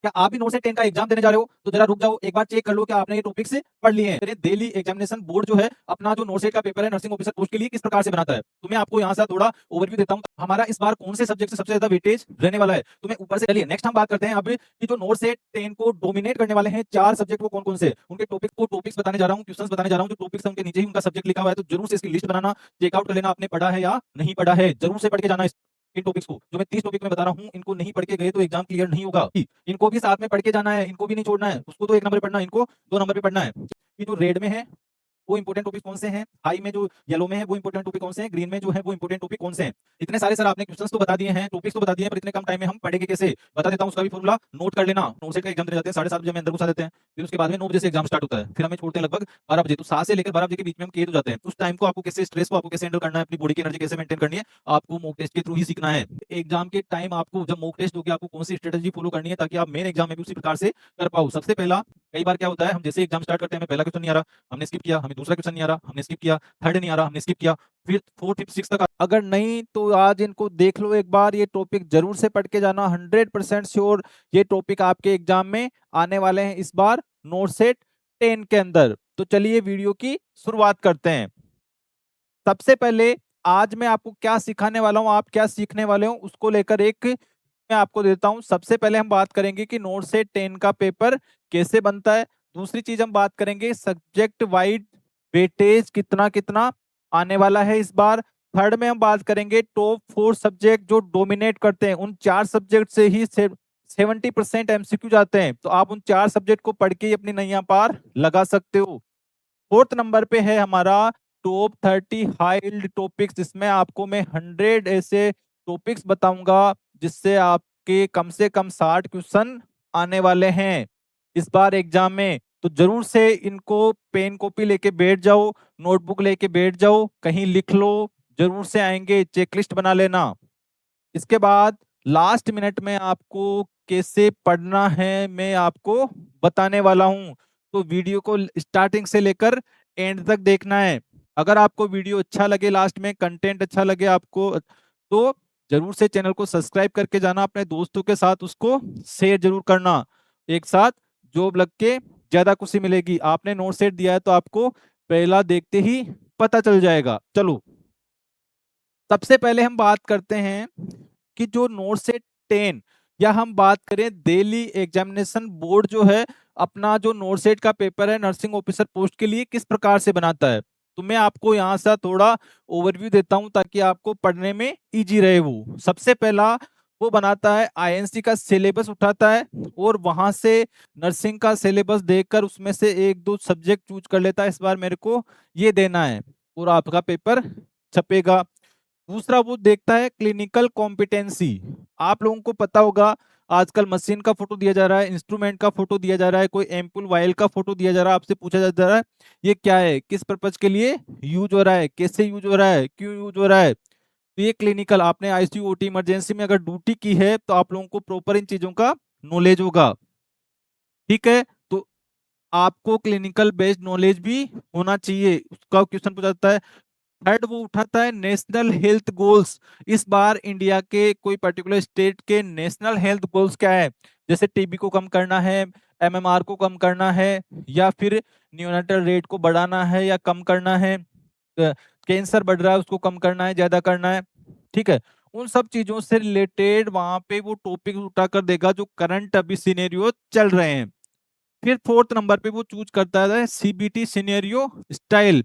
क्या आप भी नोट सेट 10 का एग्जाम देने जा रहे हो? तो जरा रुक जाओ, एक बार चेक कर लो क्या आपने ये टॉपिक्स पढ़ लिए हैं। मेरे दिल्ली एग्जामिनेशन बोर्ड जो है अपना जो नोट सेट का पेपर है नर्सिंग ऑफिसर पोस्ट के लिए किस प्रकार से बनाता है, तो मैं आपको यहाँ से थोड़ा ओवरव्यू देता हूँ। हमारा इस बार कौन से सब्जेक्ट से सबसे ज्यादा वेटेज रहने वाला है, तो मैं ऊपर से चलिए नेक्स्ट हम बात करते हैं अब कि जो नोट सेट 10 को डोमिनेट करने वाले हैं 4 सब्जेक्ट वो कौन-कौन से, उनके टॉपिक्स बताने जा रहा हूँ, क्वेश्चंस बताने जा रहा हूँ, जो टॉपिक्स है उनके नीचे ही उनका सब्जेक्ट लिखा हुआ है, तो जरूर से इसकी लिस्ट बनाना, चेकआउट कर लेना आपने पढ़ा है या नहीं पढ़ा है, जरूर से पढ़ के जाना इन टॉपिक्स को। जो मैं 30 टॉपिक में बता रहा हूँ, इनको नहीं पढ़ के गए तो एग्जाम क्लियर नहीं होगा। इनको भी साथ में पढ़ के जाना है, इनको भी नहीं छोड़ना है। उसको तो 1 नंबर पे पढ़ना है, इनको 2 नंबर पे पढ़ना है। ये जो रेड में है वो इंपोर्टेंट टॉपिक कौन से हैं, हाई में जो येलो में है वो इंपोर्टेंट टॉपिक कौन से हैं, ग्रीन में जो है वो इंपोर्टेंट टॉपिक कौन से हैं। इतने सारे सर आपने क्वेश्चंस तो बता दिए हैं, टॉपिक्स तो बता दिए हैं, पर इतने कम टाइम में हम पढ़ेंगे कैसे, बता देता हूं उसका भी फॉर्मूला नोट कर लेना। 9 सेट का एग्जाम देने जाते हैं, 7:30 बजे में अंदर घुसा देते हैं, फिर उसके बाद में 9 बजे से एग्जाम स्टार्ट होता है, फिर हमें छोड़ते हैं लगभग 12 बजे, तो 7 से लेकर 12 बजे के बीच में हम केट हो जाते हैं। उस टाइम को आपको कैसे, स्ट्रेस को आपको कैसे हैंडल करना है, अपनी बॉडी की एनर्जी कैसे मेंटेन करनी है, आपको मॉक टेस्ट के थ्रू ही सीखना है। एग्जाम के टाइम आपको जब मॉक टेस्ट होगी आपको कौन सी स्ट्रेटजी फॉलो करनी है ताकि आप मेन एग्जाम में भी उसी प्रकार से कर पाओ। सबसे पहला, कई बार क्या होता है हम जैसे एग्जाम स्टार्ट करते हैं, हमें पहला क्वेश्चन नहीं आ रहा, हमने स्किप किया, हमें दूसरा क्वेश्चन नहीं आ रहा, हमने स्किप किया, थर्ड नहीं आ रहा, हमने स्किप किया, फिर 4 5 6 तक अगर नहीं तो आज इनको देख लो एक बार, ये टॉपिक जरूर से पढ़ के जाना, 100% श्योर ये टॉपिक आपके एग्जाम में आने वाले हैं इस बार नोट सेट 10 के अंदर। तो चलिए वीडियो की शुरुआत करते हैं। सबसे पहले आज मैं आपको क्या सिखाने वाला हूं, आप क्या सीखने वाले हो उसको लेकर एक मैं आपको देता हूं। सबसे पहले हम बात करेंगे कि नोट सेट 10 का पेपर कैसे बनता है। दूसरी चीज हम बात करेंगे सब्जेक्ट वाइड वेटेज कितना कितना आने वाला है इस बार। थर्ड में हम बात करेंगे टॉप 4 सब्जेक्ट जो डोमिनेट करते हैं, उन 4 सब्जेक्ट से ही 70% एमसीक्यू जाते हैं, तो आप उन 4 सब्जेक्ट को पढ़ के ही अपनी नैया पार लगा सकते हो। फोर्थ नंबर पे है हमारा टॉप 30 हाई टॉपिक्स, जिसमें आपको मैं 100 ऐसे टॉपिक्स बताऊंगा जिससे आपके कम से कम 60 क्वेश्चन आने वाले हैं इस बार एग्जाम में। तो जरूर से इनको पेन कॉपी लेके बैठ जाओ, नोटबुक लेके बैठ जाओ, कहीं लिख लो, जरूर से आएंगे, चेकलिस्ट बना लेना। इसके बाद लास्ट मिनट में आपको कैसे पढ़ना है मैं आपको बताने वाला हूं, तो वीडियो को स्टार्टिंग से लेकर एंड तक देखना है। अगर आपको वीडियो अच्छा लगे, लास्ट में कंटेंट अच्छा लगे आपको, तो जरूर से चैनल को सब्सक्राइब करके जाना, अपने दोस्तों के साथ उसको शेयर जरूर करना। एक साथ जॉब लग के ज्यादा खुशी मिलेगी। आपने नोट सेट दिया है तो आपको पहला देखते ही पता चल जाएगा। चलो सबसे पहले हम बात करते हैं कि जो नोट सेट 10 या हम बात करें दिल्ली एग्जामिनेशन बोर्ड जो है अपना जो नोट सेट का पेपर है नर्सिंग ऑफिसर पोस्ट के लिए किस प्रकार से बनाता है, तो मैं आपको यहाँ से थोड़ा ओवरव्यू देता हूँ ताकि आपको पढ़ने में इजी रहे। वो सबसे पहला वो बनाता है आईएनसी का सिलेबस उठाता है और वहां से नर्सिंग का सिलेबस देखकर उसमें से एक दो सब्जेक्ट चूज कर लेता है, इस बार मेरे को ये देना है, और आपका पेपर छपेगा। दूसरा वो देखता है क्लिनिकल कॉम्पिटेंसी। आप लोगों को पता होगा आजकल मशीन का फोटो दिया जा रहा है, इंस्ट्रूमेंट का फोटो दिया जा रहा है, कोई एम्पुल वायल का फोटो दिया जा रहा है, आपसे पूछा जा रहा है ये क्या है, किस पर्पज के लिए यूज हो रहा है, कैसे यूज हो रहा है, क्यों यूज हो रहा है। तो ये क्लिनिकल, आपने आईसीयू ओटी इमरजेंसी में अगर ड्यूटी की है तो आप लोगों को प्रॉपर इन चीजों का नॉलेज होगा, ठीक है। तो आपको क्लिनिकल बेस्ड नॉलेज भी होना चाहिए, उसका क्वेश्चन पूछा जाता है। थर्ड वो उठाता है नेशनल हेल्थ गोल्स। इस बार इंडिया के कोई पर्टिकुलर स्टेट के नेशनल हेल्थ गोल्स क्या है, जैसे टीबी को कम करना है, एमएमआर को कम करना है, या फिर न्यूनेटल रेट को बढ़ाना है या कम करना है, कैंसर बढ़ रहा है उसको कम करना है ज्यादा करना है, ठीक है। उन सब चीजों से रिलेटेड वहां पे वो टॉपिक उठा कर देगा जो करंट अभी सिनेरियो चल रहे हैं। फिर फोर्थ नंबर पे वो चूज करता है सीबीटी सिनेरियो स्टाइल।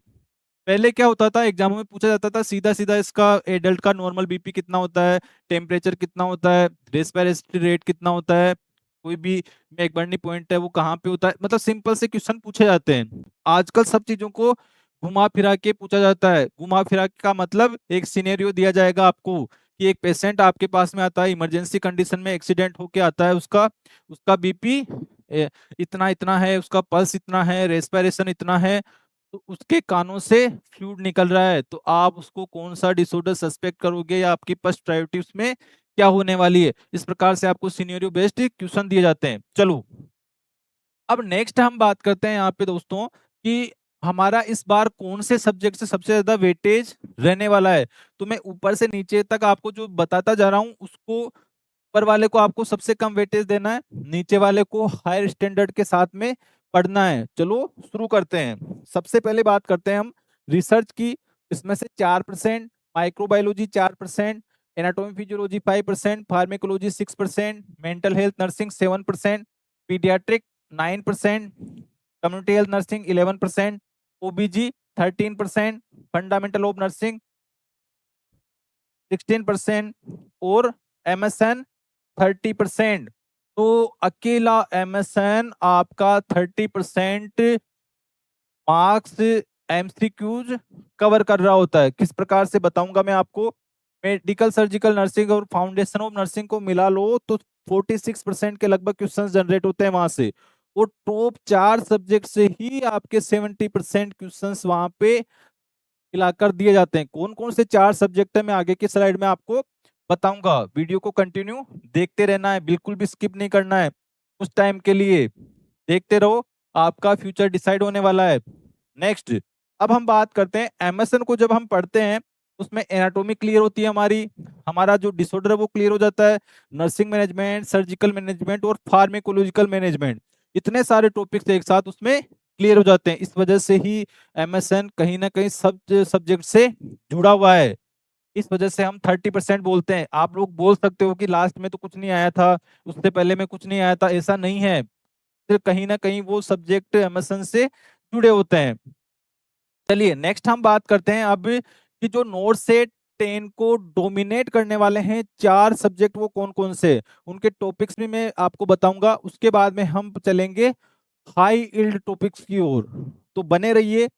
पहले क्या होता था एग्जामों में पूछा जाता था सीधा सीधा इसका एडल्ट का नॉर्मल बीपी कितना होता है, टेम्परेचर कितना होता है, रेस्पिरेटरी रेट कितना होता है, कोई भी मैकबर्नी पॉइंट है वो कहाँ पे होता है, मतलब सिंपल से क्वेश्चन पूछे जाते हैं। आजकल सब चीजों को घुमा फिरा के पूछा जाता है। घुमा फिरा का मतलब एक सिनेरियो दिया जाएगा आपको कि एक पेशेंट आपके पास में आता है, इमरजेंसी कंडीशन में एक्सीडेंट होके आता है, उसका उसका बीपी इतना इतना है, उसका पल्स इतना है, रेस्पिरेशन इतना है, तो उसके कानों से फ्लूइड निकल रहा है, तो आप उसको कौन सा डिसऑर्डर सस्पेक्ट करोगे या आपकी फर्स्ट प्रायोरिटी उसमें क्या होने वाली है। इस प्रकार से आपको सिनेरियो बेस्ड क्वेश्चन दिए जाते हैं। चलो अब नेक्स्ट हम बात करते हैं यहाँ पे दोस्तों कि हमारा इस बार कौन से सब्जेक्ट से सबसे ज्यादा वेटेज रहने वाला है। तो मैं ऊपर से नीचे तक आपको जो बताता जा रहा हूँ उसको ऊपर वाले को आपको सबसे कम वेटेज देना है, नीचे वाले को हायर स्टैंडर्ड के साथ में पढ़ना है। चलो शुरू करते हैं। सबसे पहले बात करते हैं हम रिसर्च की। इसमें से 4%, microbiology 4%, anatomy physiology 5%, pharmacology 6%, mental health nursing 7%, paediatric 9%, community health nursing 11%, ओबीजी 13%, fundamental of nursing 16% और एमएसएन 30%। तो अकेला एमएसएन आपका 30% मार्क्स एमसीक्यूज कवर कर रहा होता है। किस प्रकार से बताऊंगा मैं आपको। मेडिकल सर्जिकल नर्सिंग और फाउंडेशन ऑफ नर्सिंग को मिला लो तो 46% के लगभग क्वेश्चंस जनरेट होते हैं वहां से। और टॉप 4 सब्जेक्ट से ही आपके 70% क्वेश्चंस वहां पे मिलाकर दिए जाते हैं। कौन कौन से 4 सब्जेक्ट है मैं आगे की स्लाइड में आपको बताऊंगा। वीडियो को कंटिन्यू देखते रहना है, बिल्कुल भी स्किप नहीं करना है। उस टाइम के लिए देखते रहो, आपका फ्यूचर डिसाइड होने वाला है। नेक्स्ट, अब हम बात करते हैं एमएसएन को। जब हम पढ़ते हैं उसमें एनाटॉमी क्लियर होती है हमारी, हमारा जो डिसऑर्डर है वो क्लियर हो जाता है, नर्सिंग मैनेजमेंट, सर्जिकल मैनेजमेंट और फार्मेकोलॉजिकल मैनेजमेंट, इतने सारे टॉपिक्स एक साथ उसमें क्लियर हो जाते हैं। इस वजह से ही एमएसएन कहीं ना कहीं सब सब्जेक्ट से जुड़ा हुआ है। इस वजह से हम 30% बोलते हैं। आप लोग बोल सकते हो कि लास्ट में तो कुछ नहीं आया था, उससे पहले में कुछ नहीं आया था, ऐसा नहीं है। तो कहीं ना कहीं वो सब्जेक्ट एमएसएन से जुड़े होते हैं। चलिए नेक्स्ट हम बात करते हैं अब कि जो नोट से 10 को डोमिनेट करने वाले हैं 4 सब्जेक्ट वो कौन कौन से, उनके टॉपिक्स भी मैं आपको बताऊंगा। उसके बाद में हम चलेंगे हाई इल्ड टॉपिक्स की ओर। तो बने रहिए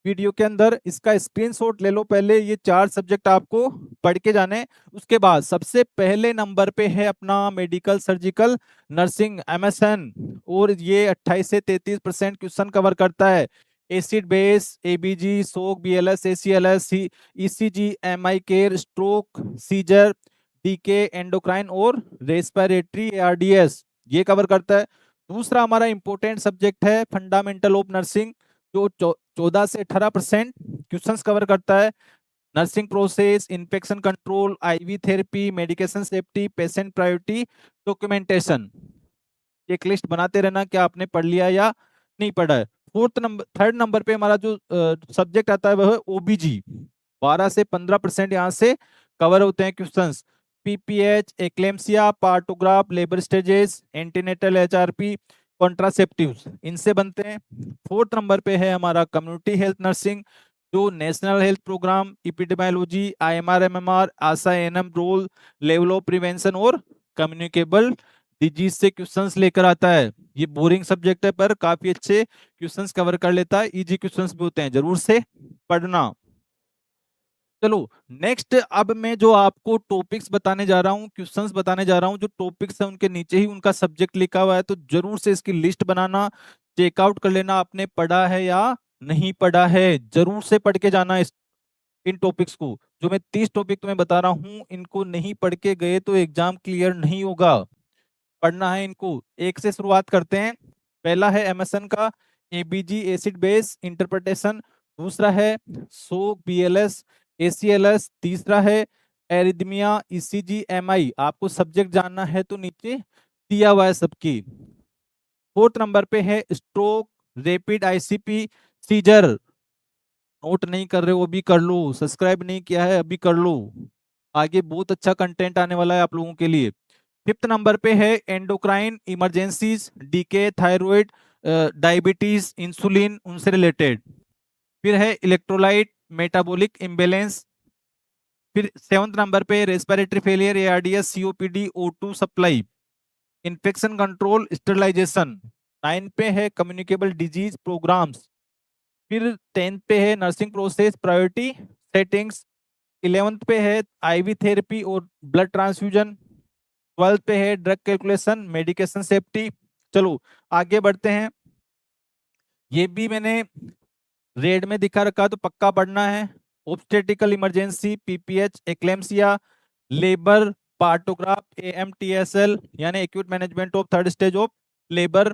वीडियो के अंदर। इसका स्क्रीनशॉट ले लो। पहले ये 4 सब्जेक्ट आपको पढ़ के जाने। उसके बाद सबसे पहले नंबर पे है अपना मेडिकल सर्जिकल नर्सिंग एमएसएन, और ये 28 से 33% क्वेश्चन कवर करता है। Acid base, ABG, shock, BLS, ACLS, ECG, MI care, stroke, seizure, DK, endocrine और रेस्पिरेटरी एआरडीएस, ये कवर करता है। दूसरा हमारा इंपॉर्टेंट सब्जेक्ट है फंडामेंटल ऑफ नर्सिंग, जो 14 से 18% क्वेश्चंस कवर करता है। Nursing process, infection control, IV therapy, medication safety, patient priority, documentation. एक लिस्ट बनाते रहना क्या आपने पढ़ लिया या नहीं पढ़ा है। थर्ड नंबर पे हमारा जो सब्जेक्ट आता है वह है ओबीजी। 12 से 15% यहाँ से कवर होते हैं questions. PPH, eclampsia, partograph, labour stages, antenatal HRP, contraceptives, इनसे बनते हैं। फोर्थ नंबर पे है हमारा कम्युनिटी हेल्थ नर्सिंग, जो national health programme, epidemiology, IMR, MMR, ASHA, ANM role, level of prevention और कम्युनिकेबल डिजीज से क्वेश्चंस लेकर आता है। ये बोरिंग सब्जेक्ट है पर काफी अच्छे क्वेश्चंस कवर कर लेता है। इजी क्वेश्चंस भी होते हैं, जरूर से पढ़ना। चलो नेक्स्ट, अब मैं जो आपको टॉपिक्स बताने जा रहा हूँ, क्वेश्चंस बताने जा रहा हूँ, जो टॉपिक्स है उनके नीचे ही उनका सब्जेक्ट लिखा हुआ है, तो जरूर से इसकी लिस्ट बनाना, चेकआउट कर लेना आपने पढ़ा है या नहीं पढ़ा है। जरूर से पढ़ के जाना इन टॉपिक्स को। जो मैं 30 टॉपिक तुम्हें बता रहा हूँ, इनको नहीं पढ़ के गए तो एग्जाम क्लियर नहीं होगा। पढ़ना है इनको। एक से शुरुआत करते हैं। पहला है एमएसएन का एबीजी, एसिड बेस इंटरप्रिटेशन। दूसरा है सोक, बीएलएस, एसीएलएस। तीसरा है एरिथमिया, ईसीजी, एमआई। आपको सब्जेक्ट जानना है तो नीचे दिया हुआ है सबकी। फोर्थ नंबर पे है stroke, rapid ICP, seizure. Note नहीं कर रहे हो अभी कर लो, सब्सक्राइब नहीं किया है अभी कर लो, आगे बहुत अच्छा कंटेंट आने वाला है आप लोगों के लिए। फिफ्थ नंबर पे है endocrine emergencies, DK, thyroid, diabetes, insulin, उनसे रिलेटेड। फिर है इलेक्ट्रोलाइट, मेटाबॉलिक इम्बेलेंस। फिर सेवंथ नंबर पे respiratory failure, ARDS, COPD, O2 supply, infection control, sterilisation. 9 पे है कम्युनिकेबल डिजीज प्रोग्राम्स। फिर 10th पे है nursing process priority settings. 11th पे है आईवी थेरेपी और ब्लड ट्रांसफ्यूजन। 12th पे है ड्रग कैलकुलेशन, मेडिकेशन सेफ्टी। चलो आगे बढ़ते हैं। ये भी मैंने रेड में दिखा रखा तो पक्का पढ़ना है। Obstetrical emergency, PPH, eclampsia, labour, partograph, AMTSL यानी acute management of third stage of labour,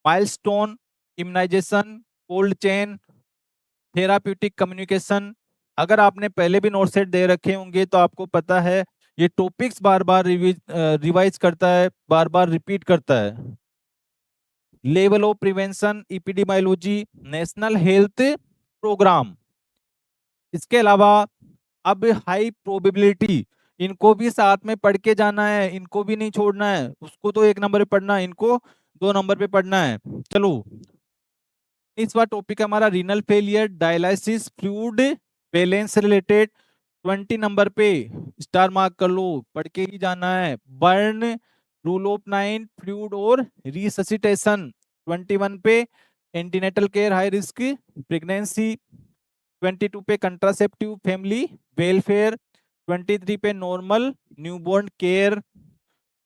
milestone, immunisation, cold chain, therapeutic communication. अगर आपने पहले भी नोट सेट दे रखे होंगे तो आपको पता है ये टॉपिक्स बार बार रिवाइज करता है, बार बार रिपीट करता है। Level of prevention epidemiology national health programme. इसके अलावा अब हाई प्रोबेबिलिटी, इनको भी साथ में पढ़ के जाना है, इनको भी नहीं छोड़ना है। उसको तो 1 नंबर पे पढ़ना है, इनको 2 नंबर पे पढ़ना है। चलो, इस बार टॉपिक है हमारा renal failure dialysis fluid balance related. 20 number पे स्टार मार्क कर लो, पढ़ के ही जाना है। बर्न रूल ऑफ 9 फ्लूइड और रिससिटेशन। 21 पे antenatal care high risk pregnancy. 22 पे कंट्रासेप्टिव फैमिली वेलफेयर। 23 पे नॉर्मल न्यूबॉर्न केयर।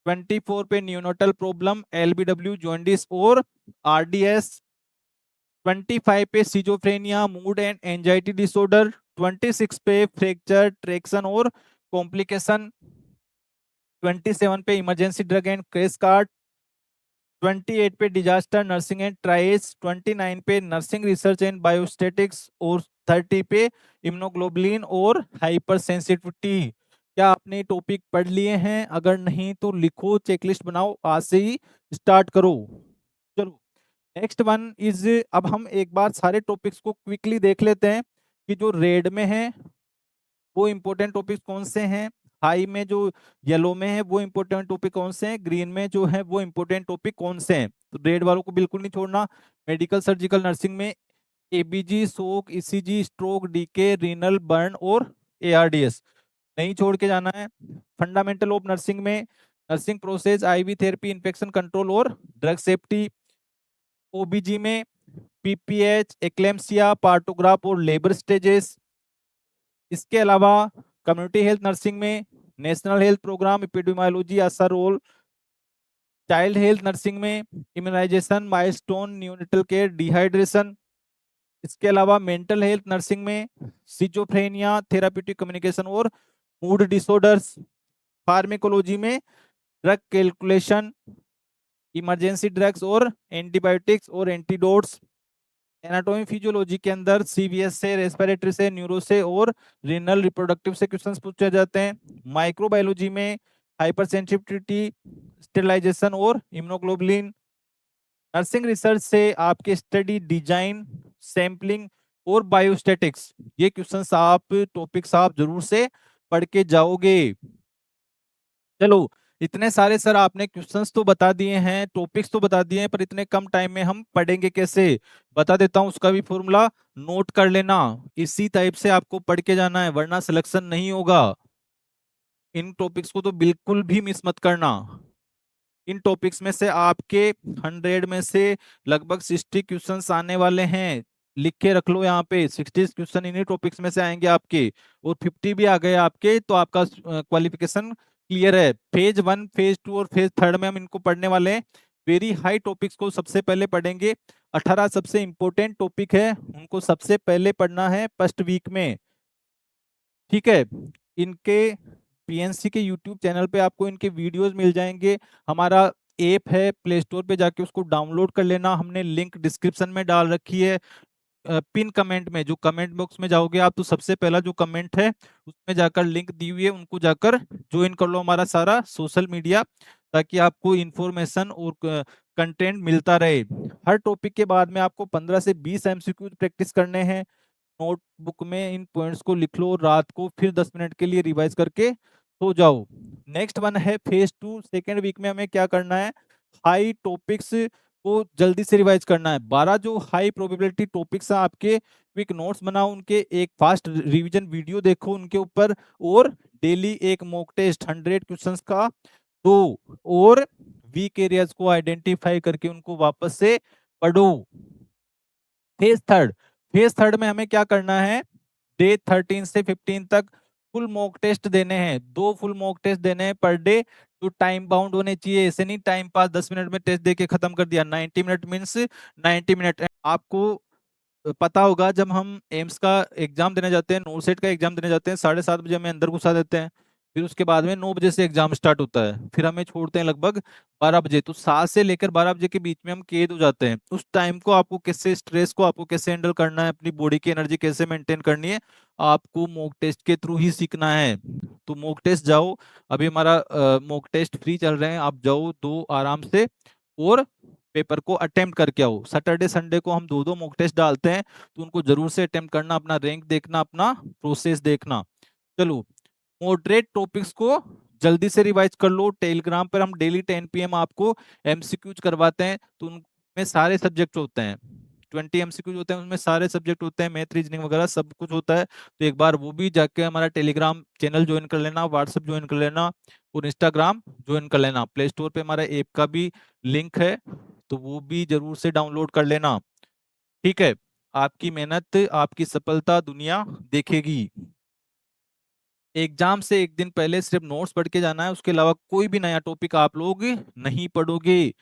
24 पे न्यूनोटल प्रॉब्लम एलबीडब्ल्यू जॉन्डिस और आरडीएस। 25 पे schizophrenia mood and anxiety disorder. 26 पे फ्रैक्चर ट्रैक्शन और कॉम्प्लिकेशन। 27 पे emergency drug and crash card. 28 पे डिजास्टर नर्सिंग एंड ट्राइज। 29 पे नर्सिंग रिसर्च एंड बायोस्टेटिक्स और 30 पे इम्यूनोग्लोबुलिन और हाइपर सेंसिटिविटी। क्या आपने टॉपिक पढ़ लिए हैं? अगर नहीं तो लिखो, चेकलिस्ट बनाओ, आज से ही स्टार्ट करो। चलो, नेक्स्ट वन इज, अब हम एक बार सारे टॉपिक्स को क्विकली देख लेते हैं कि जो रेड में है वो इंपॉर्टेंट टॉपिक्स कौन से हैं, हाई में जो येलो में है वो इंपॉर्टेंट टॉपिक कौन से हैं, ग्रीन में जो है वो इंपॉर्टेंट टॉपिक कौन से हैं। तो रेड वालों को बिल्कुल नहीं छोड़ना। मेडिकल सर्जिकल नर्सिंग में ABG shock ECG stroke DK renal burn और एआरडीएस नहीं छोड़ के जाना है। फंडामेंटल ऑफ नर्सिंग में nursing process IV therapy infection control और ड्रग सेफ्टी। ओबीजी में पीपीएच एक्लेम्सिया पार्टोग्राफ और लेबर स्टेजेस। इसके अलावा कम्युनिटी हेल्थ नर्सिंग में national health programme epidemiology ASHA role. Child health nursing में immunisation milestone neonatal care dehydration. इसके अलावा मेंटल हेल्थ नर्सिंग में सिजोफ्रेनिया थेराप्यूटिक कम्युनिकेशन और मूड डिसऑर्डर्स। फार्मेकोलॉजी में ड्रग कैलकुलेशन इमरजेंसी ड्रग्स और एंटीबायोटिक्स और एंटीडोट्स। एनाटॉमी फिजियोलॉजी के अंदर सीवीएस से, रेस्पिरेटरी से, न्यूरो से और रीनल रिप्रोडक्टिव से क्वेश्चंस पूछे जाते हैं। माइक्रोबायोलॉजी में हाइपर सेंसिटिविटी स्टेरिलाइजेशन और इम्यूनोग्लोबुलिन। नर्सिंग रिसर्च से आपके स्टडी डिजाइन सैम्पलिंग और बायोस्टैटिक्स, ये क्वेश्चंस आप टॉपिक्स आप जरूर से पढ़ के जाओगे। चलो, इतने सारे सर आपने क्वेश्चंस तो बता दिए हैं, टॉपिक्स तो बता दिए हैं, पर इतने कम टाइम में हम पढ़ेंगे कैसे, बता देता हूं उसका भी फॉर्मूला नोट कर लेना। इसी टाइप से आपको पढ़ के जाना है, वरना सिलेक्शन नहीं होगा। इन टॉपिक्स को तो बिल्कुल भी मिस मत करना। इन टॉपिक्स में से आपके 100 में से लगभग 60 क्वेश्चंस आने वाले हैं। लिख के रख लो यहाँ पे, 60 क्वेश्चन इन्हीं टॉपिक्स में से आएंगे आपके, और 50 भी आ गए आपके तो आपका क्वालिफिकेशन क्लियर है। फेज 1 फेज 2 और फेज 3 में हम इनको पढ़ने वाले हैं। वेरी हाई टॉपिक्स को सबसे पहले पढ़ेंगे। 18 सबसे इंपॉर्टेंट टॉपिक है, उनको सबसे पहले पढ़ना है फर्स्ट वीक में, ठीक है। इनके पीएनसी के यूट्यूब चैनल पे आपको इनके वीडियोस मिल जाएंगे। हमारा ऐप है, प्ले स्टोर पे जाके उसको डाउनलोड कर लेना, हमने लिंक डिस्क्रिप्शन में डाल रखी है। पिन कमेंट में, जो कमेंट बॉक्स में जाओगे आप तो सबसे पहला जो कमेंट है उसमें जाकर लिंक दी हुई है, उनको जाकर ज्वाइन कर लो हमारा सारा सोशल मीडिया, ताकि आपको इंफॉर्मेशन और कंटेंट मिलता रहे। हर टॉपिक के बाद में आपको 15 से 20 एमसीक्यू प्रैक्टिस करने हैं। नोटबुक में इन पॉइंट्स को लिख लो, रात को फिर 10 मिनट के लिए रिवाइज करके सो जाओ। नेक्स्ट वन है फेज 2, सेकेंड वीक में हमें क्या करना है, हाई टॉपिक्स को जल्दी से रिवाइज करना है। 12 जो हाई प्रोबेबिलिटी टॉपिक्स हैं आपके, क्विक नोट्स बनाओ उनके, एक फास्ट रिवीजन वीडियो देखो उनके ऊपर, और डेली एक मॉक टेस्ट 100 क्वेश्चंस का दो, और वीक एरियाज को आइडेंटिफाई करके उनको वापस से पढ़ो। फेज थर्ड में हमें क्या करना है, डे 13 से 15 तक फुल मॉक टेस्ट देने हैं, 2 फुल मॉक टेस्ट देने हैं पर डे, जो टाइम बाउंड होने चाहिए। ऐसे नहीं टाइम पास 10 मिनट में टेस्ट देके खत्म कर दिया। 90 मिनट मीन्स 90 मिनट। आपको पता होगा जब हम एम्स का एग्जाम देने जाते हैं, नोसेट का एग्जाम देने जाते हैं, 7:30 बजे हमें अंदर घुसा देते हैं, फिर उसके बाद में 9 बजे से एग्जाम स्टार्ट होता है, फिर हमें छोड़ते हैं लगभग 12 बजे। तो 7 से लेकर 12 बजे के बीच में हम कैद हो जाते हैं। उस टाइम को आपको कैसे, स्ट्रेस को आपको कैसे हैंडल करना है, अपनी बॉडी की एनर्जी कैसे मेंटेन करनी है, आपको मॉक टेस्ट के थ्रू ही सीखना है। तो मॉक टेस्ट जाओ, अभी हमारा मॉक टेस्ट फ्री चल रहे हैं, आप जाओ दो आराम से और पेपर को अटेम्प्ट करके आओ। सैटरडे संडे को हम दो दो मॉक टेस्ट डालते हैं, तो उनको जरूर से अटेम्प्ट करना, अपना रैंक देखना, अपना प्रोसेस देखना। चलो, मॉडरेट टॉपिक्स को जल्दी से रिवाइज कर लो। टेलीग्राम पर हम डेली 10 PM आपको एमसीक्यूज करवाते हैं, तो उनमें सारे सब्जेक्ट होते हैं, 20 एमसीक्यूज होते हैं, उसमें सारे सब्जेक्ट होते हैं, मैथ रीजनिंग वगैरह सब कुछ होता है। तो एक बार वो भी जाके हमारा टेलीग्राम चैनल ज्वाइन कर लेना, व्हाट्सएप ज्वाइन कर लेना और इंस्टाग्राम ज्वाइन कर लेना। प्ले स्टोर पे हमारा ऐप का भी लिंक है, तो वो भी जरूर से डाउनलोड कर लेना। ठीक है, आपकी मेहनत, आपकी सफलता दुनिया देखेगी। एग्जाम से एक दिन पहले सिर्फ नोट्स पढ़ के जाना है, उसके अलावा कोई भी नया टॉपिक आप लोग नहीं पढ़ोगे।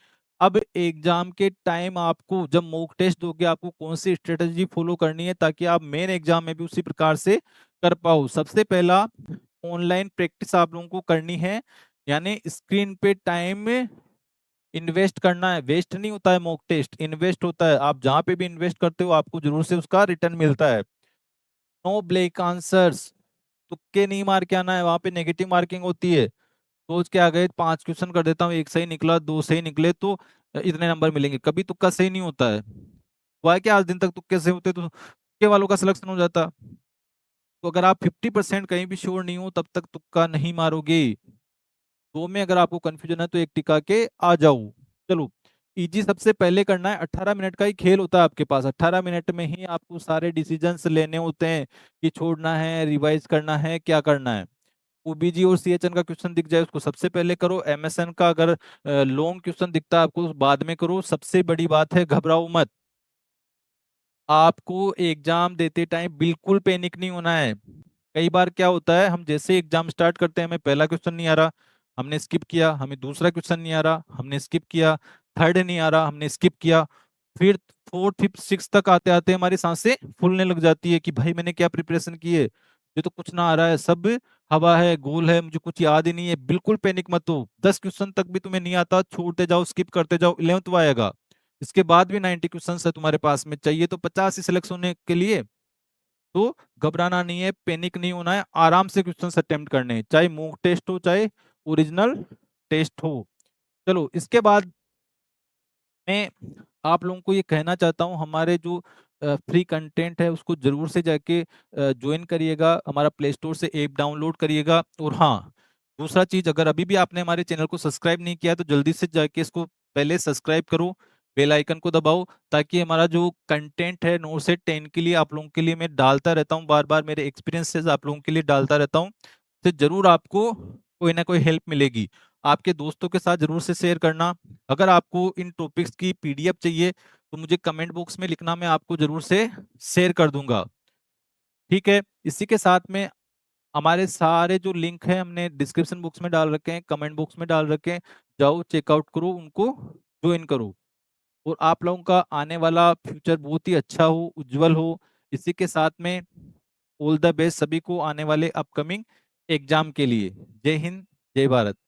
अब एग्जाम के टाइम आपको जब मॉक टेस्ट दोगे, आपको कौन सी स्ट्रेटजी फॉलो करनी है ताकि आप मेन एग्जाम में भी उसी प्रकार से कर पाओ। सबसे पहला, ऑनलाइन प्रैक्टिस आप लोगों को करनी है, यानी स्क्रीन पे टाइम इन्वेस्ट करना है। वेस्ट नहीं होता है मॉक टेस्ट, इन्वेस्ट होता है। आप जहां पे भी इन्वेस्ट करते हो आपको जरूर से उसका रिटर्न मिलता है। नो ब्लैंक आंसर्स, तुक्के नहीं मार के आना है, वहां पे नेगेटिव मार्किंग होती है। सोच के आ गए 5 क्वेश्चन कर देता हूँ, एक सही निकला, दो सही निकले तो इतने नंबर मिलेंगे, कभी तुक्का सही नहीं होता है। वह क्या आज दिन तक तुक्के से होते तो तुक्के वालों का सिलेक्शन हो जाता। तो अगर आप 50% कहीं भी श्योर नहीं हो तब तक तुक्का नहीं मारोगे। दो में अगर आपको कंफ्यूजन है तो एक टिका के आ जाओ। चलो, इजी सबसे पहले करना है। 18 मिनट का ही खेल होता है आपके पास, 18 मिनट में ही आपको सारे डिसीजंस लेने होते हैं कि छोड़ना है, रिवाइज करना है, क्या करना है। ओबीजी और सीएचएन का क्वेश्चन दिख जाए उसको सबसे पहले करो। एमएसएन का अगर लॉन्ग क्वेश्चन दिखता है आपको बाद में करो। सबसे बड़ी बात है, घबराओ मत। आपको एग्जाम देते टाइम बिल्कुल पैनिक नहीं होना है। कई बार क्या होता है, हम जैसे एग्जाम स्टार्ट करते हैं, हमें पहला क्वेश्चन नहीं आ रहा, हमने स्किप किया, हमें दूसरा क्वेश्चन नहीं आ रहा, हमने स्किप किया, थर्ड नहीं आ रहा, हमने स्किप किया, फिर फोर्थ फिफ्थ सिक्स तक आते आते हमारी सांसें फूलने लग जाती है कि भाई मैंने क्या प्रिपरेशन की है, ये तो कुछ ना आ रहा है, सब हवा है, गोल है, मुझे कुछ याद ही नहीं है। बिल्कुल पैनिक मत हो। 10 क्वेश्चन तक भी तुम्हें नहीं आता, छोड़ते जाओ, स्किप करते जाओ, 11th आएगा, इसके बाद भी 90 क्वेश्चन है तुम्हारे पास में, चाहिए तो 50 ही सिलेक्ट होने के लिए। तो घबराना नहीं है, पैनिक नहीं होना है, आराम से क्वेश्चन अटेम्प्ट करने हैं, चाहे मॉक टेस्ट हो चाहे ओरिजिनल टेस्ट हो। चलो, इसके बाद मैं आप लोगों को ये कहना चाहता हूँ, हमारे जो फ्री कंटेंट है उसको जरूर से जाके ज्वाइन करिएगा, हमारा प्ले स्टोर से ऐप डाउनलोड करिएगा। और हाँ, दूसरा चीज, अगर अभी भी आपने हमारे चैनल को सब्सक्राइब नहीं किया तो जल्दी से जाके इसको पहले सब्सक्राइब करो, बेल आइकन को दबाओ, ताकि हमारा जो कंटेंट है 9 से 10 के लिए आप लोगों के लिए मैं डालता रहता हूँ, बार बार मेरे एक्सपीरियंसेस आप लोगों के लिए डालता रहता हूँ। तो जरूर आपको कोई ना कोई हेल्प मिलेगी। आपके दोस्तों के साथ जरूर से शेयर करना। अगर आपको इन टॉपिक्स की पीडीएफ चाहिए तो मुझे कमेंट बॉक्स में लिखना, मैं आपको जरूर से शेयर कर दूंगा। ठीक है, इसी के साथ में हमारे सारे जो लिंक है हमने डिस्क्रिप्शन बॉक्स में डाल रखे हैं, कमेंट बॉक्स में डाल रखे हैं, जाओ चेकआउट करो, उनको ज्वाइन करो, और आप लोगों का आने वाला फ्यूचर बहुत ही अच्छा हो, उज्जवल हो। इसी के साथ में ऑल द बेस्ट सभी को आने वाले अपकमिंग एग्जाम के लिए। जय हिंद, जय भारत।